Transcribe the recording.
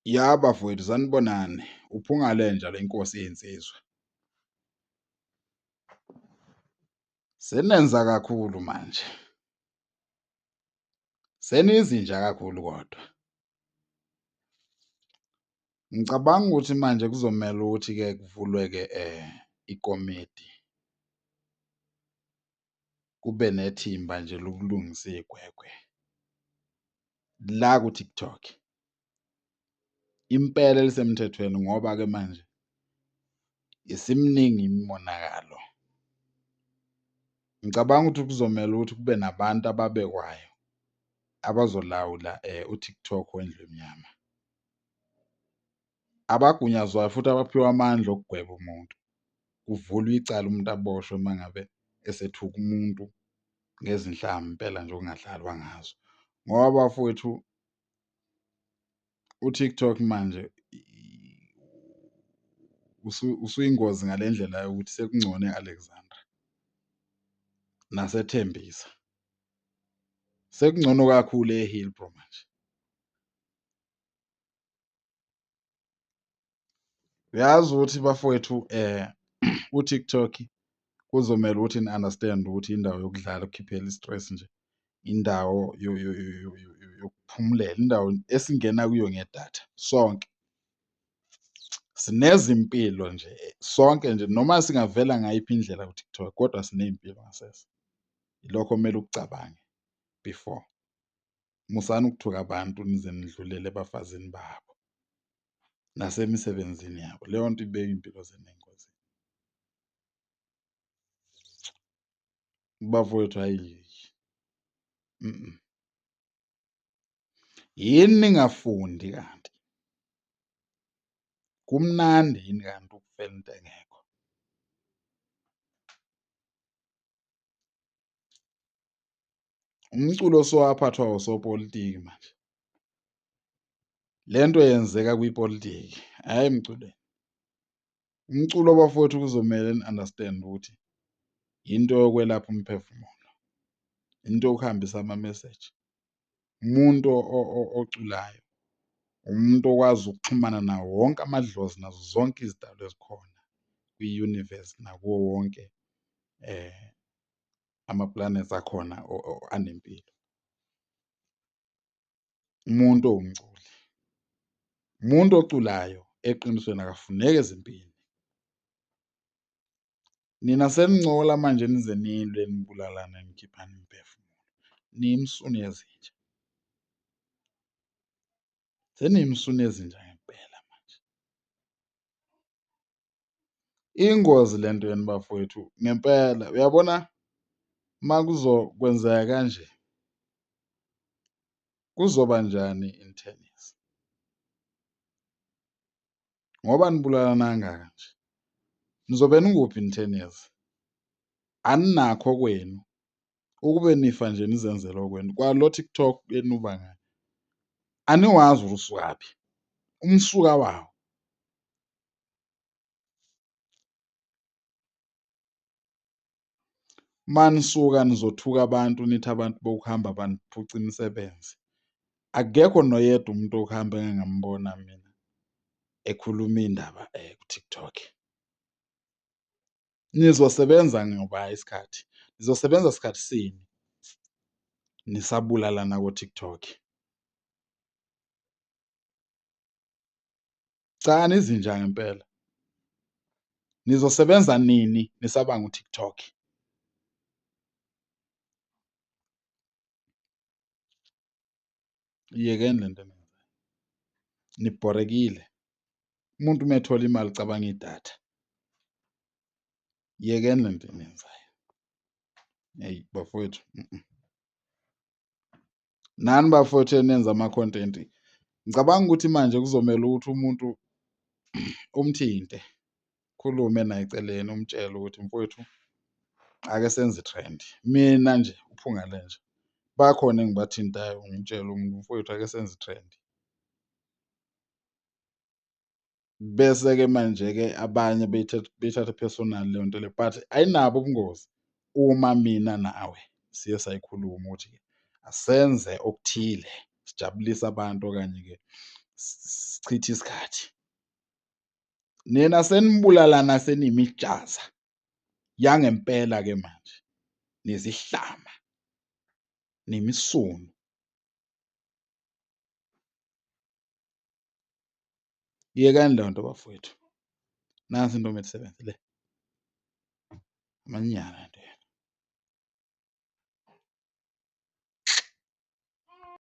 Ya bafowethu sanibonani, uphungale le nkosi yensizwa. Senenza kakhulu manje. Senizinja kakhulu kodwa. Ngicabanga ukuthi manje kuzomela ukuthi-ke kuvulwe-ke ikomiti. Kube nethimba nje lokulungisa igwegwe la ku-TikTok. Impela elisemthethweni ngoba-ke manje isimningi imonakalo. Ngicabanga ukuthi kuzomela ukuthi kube nabantu ababekwayo abazolawula u-TikTok wendlu emnyama. Abagunyazwayo futhi abaphiwe amandla okugweba umuntu. Kuvulwe icala umuntu aboshwe mangabe esethuka umuntu ngezinhlamvu impela nje okungadlalwa ngazo. Ngoba bafowethu u-TikTok manje usuyingozi ngale ndlela yokuthi sekungcono e-Alexandra naseThembisa. Sekungcono kakhulu e-Hillbrow manje. Uyazi ukuthi bafowethu u-TikTok kuzomela ukuthi ni-understand ukuthi indawo yokudlala ukukhiphela i-stress nje. Indawo yokuphumulela, indawo esingena kuyo ngedatha sonke. Sinezimpilo nje sonke nje noma singavela ngayiphi indlela ku-TikTok kodwa siney'mpilo ngasese. Ilokho okumele ukucabange before. Musani ukuthuka abantu nize nidlulele ebafazini babo nasemisebenzini yabo. Leyo nto ibeka iy'mpilo zenu engozini. Bafowethu hhayi. Yini ningafundi kanti? Kumnandi yini kanti ukufela into engekho? Umculo sowaphathwa osopolitiki manje. Le nto yenzeka kwipolitiki, hhayi emculweni. Umculo bafowethu kuzomele ni-understand ukuthi into yokwelapha umphefumulo, into yokuhambisa ama-message. Umuntu oculayo, umuntu okwazi ukuxhumana nawo wonke amadlozi nazo zonke izidalwa ezikhona kwi-universe nakuwo wonke ama-planets akhona anempilo. Umuntu owumculi, umuntu oculayo eqinisweni akafuneki ezimpini. Nina senincola manje nize nilwe nibulalane nikhiphane imiphefumulo. Niyimsuni yezinja. Seniyimsuni yezinja ngempela manje. Ingozi le nto yenu bafowethu ngempela. Uyabona uma kuzokwenzeka kanje kuzoba njani in 10 years? Ngoba nibulalana kangaka nje. Nizobe nikuphi in 10 years? Aninakho kwenu. Ukube nifa nje nizenzele okwenu. Kwalo TikTok enuba ngayo. Aniwazi ukuthi usukaphi. Umsuka wawo. Manisuka nizothuka abantu nithi abantu bokuhamba baniphuca imisebenzi. Akekho noyedwa umuntu okuhamba engangambona mina ekhuluma iy'ndaba ku-TikTok. Nizosebenza ngoba isikhathi. Nizosebenza sikhathi sini nisabulalana ko-TikTok? Cha nizinja ngempela. Nizosebenza nini nisabanga u-TikTok? Iyekeni le nto eniyenzayo. Nibhorekile. Umuntu uma ethola imali ucabanga idatha. Yekeni le nto eniyenzayo. Hheyi bafowethu. Nani bafowethu enenza ama-content. Ngicabanga ukuthi manje kuzomela ukuthi umuntu umthinte. Ukhulume naye eceleni umtshele ukuthi mfowethu ake senze i-trend. Mina nje uphungale nje. Bakhona engibathintayo ngimtshele umuntu mfowethu ake senze i-trend. Bese-ke manje-ke abanye beyithathe personal leyo nto leyo but ayinabo ubungozi uma mina nawe siye sayikhuluma ukuthi asenze okuthile sijabulise abantu okanye-ke sichithe isikhathi. Nina senibulalana senimijaza yangempela ke manje. Nizihlama, nimisunu. Yekani leyo nto bafowethu. Nansi intombi esebenzi le. Amanyala nje.